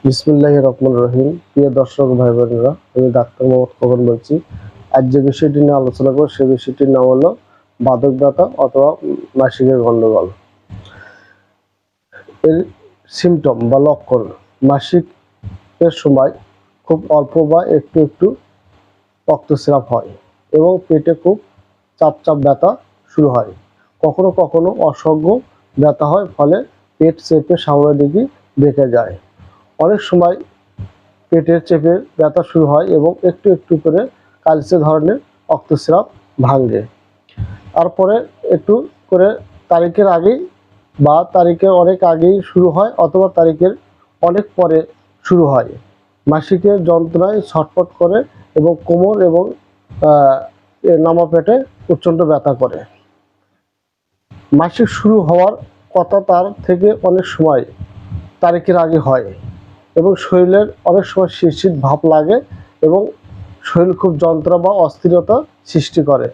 বিসমিল্লাহির রহমানির রহিম। প্রিয় দর্শক ভাই বোনেরা, আমি ডাক্তার মোহাম্মদ খোকন বলছি। আজ যে বিষয়টি নিয়ে আলোচনা করব সেই বিষয়টির নাম হলো বাদক ব্যথা অথবা মাসিকের গন্ডগোল। এর সিমটম বা লক্ষণ: মাসিকের সময় খুব অল্প বা একটু একটু রক্তস্রাব হয় এবং পেটে খুব চাপ চাপ ব্যথা শুরু হয়। কখনো কখনো অসহ্য ব্যথা হয়, ফলে পেট চেপে সামনের দিকে বেঁকে যায়। অনেক সময় পেটের চেপে ব্যথা শুরু হয় এবং একটু একটু করে কালচে ধরনের রক্তস্রাব ভাঙে। তারপরে একটু করে তারিখের আগেই বা তারিখের অনেক আগেই শুরু হয় অথবা তারিখের অনেক পরে শুরু হয়। মাসিকের যন্ত্রণায় ছটফট করে এবং কোমর এবং নামা পেটে প্রচণ্ড ব্যথা করে। মাসিক শুরু হওয়ার কথা তার থেকে অনেক সময় তারিখের আগে হয় এবং শরীরের অনেক সময় শিরশির ভাব লাগে এবং শরীর খুব যন্ত্রণা বা অস্থিরতা সৃষ্টি করে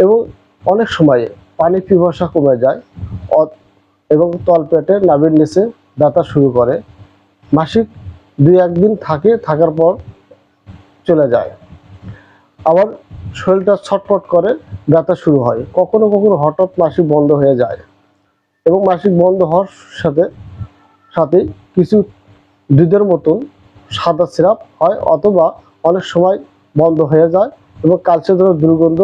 এবং অনেক সময় পানি পিপাসা কমে যায় এবং তলপেটে নাভির নিচে ব্যথা শুরু করে। মাসিক 2-1 দিন থাকার পর চলে যায়। আবার শরীরটা ছটফট করে, ব্যথা শুরু হয়। কখনো কখনো হঠাৎ মাসিক বন্ধ হয়ে যায় এবং মাসিক বন্ধ হওয়ার সাথে সাথে কিছু দুধের মতন সাদা স্রাব হয় অথবা অনেক সময় বন্ধ হয়ে যায় এবং কালচে ধরে দুর্গন্ধ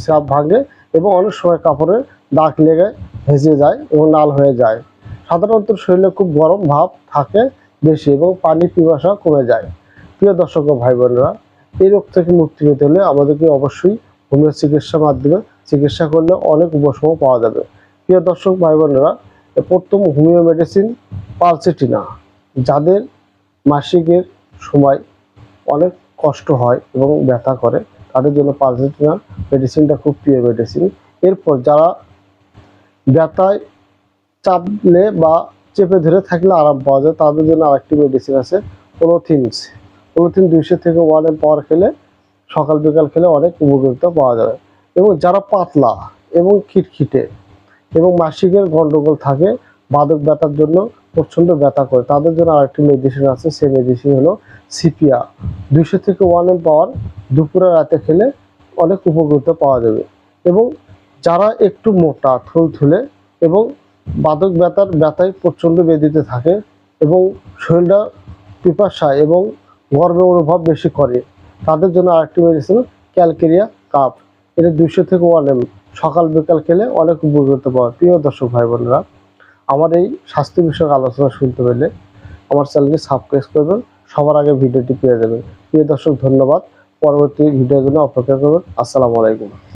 স্রাব ভাঙে এবং অনেক সময় কাপড়ে দাগ লেগে ভেজে যায় এবং লাল হয়ে যায়। সাধারণত শরীরে খুব গরম ভাব থাকে বেশি এবং পানি পিপাসা কমে যায়। প্রিয় দর্শক ও ভাই বোনেরা, এই রোগ থেকে মুক্তি পেতে হলে আমাদেরকে অবশ্যই হোমিও চিকিৎসার মাধ্যমে চিকিৎসা করলে অনেক উপশম পাওয়া যাবে। প্রিয় দর্শক ভাই বোনেরা, প্রথম হোমিও মেডিসিন পালসেটিনা। যাদের মাসিকের সময় অনেক কষ্ট হয় এবং ব্যথা করে তাদের জন্য পালসেটিনা মেডিসিনটা খুব প্রিয় মেডিসিন। এরপর যারা ব্যথায় চাপলে বা চেপে ধরে থাকলে আরাম পাওয়া যায় তাদের জন্য আরেকটি মেডিসিন আছে, পলিথিনস। পলিথিন 200 থেকে 1 এম পাওয়ার খেলে সকাল বিকাল খেলে অনেক উপকারিতা পাওয়া যাবে। এবং যারা পাতলা এবং খিটখিটে এবং মাসিকের গন্ডগোল থাকে, বাদক ব্যথার জন্য প্রচণ্ড ব্যথা করে, তাদের জন্য আরেকটি মেডিসিন আছে। সেই মেডিসিন হলো সিপিয়া। 200 থেকে 1 এম পাওয়ার দুপুরে রাতে খেলে অনেক উপকারিতা পাওয়া যাবে। এবং যারা একটু মোটা থুলথুলে এবং বাদক ব্যথায় প্রচণ্ড বেদিতে থাকে এবং শরীরটা পিপাসায় এবং গর্বের অনুভব বেশি করে, তাদের জন্য আরেকটি মেডিসিন ক্যালকেরিয়া কাপ। এটা 200 থেকে 1 এম সকাল বিকাল খেলে অনেক উপকারিতা পাওয়া। প্রিয় দর্শক ভাই বোনেরা, আমার এই স্বাস্থ্য বিষয়ক আলোচনা শুনতে পেলে আমার চ্যানেলটি সাবস্ক্রাইব করবেন, সবার আগে ভিডিওটি পেয়ে যাবেন। প্রিয় দর্শক, ধন্যবাদ। পরবর্তী ভিডিওর জন্য অপেক্ষা করবেন। আসসালামু আলাইকুম।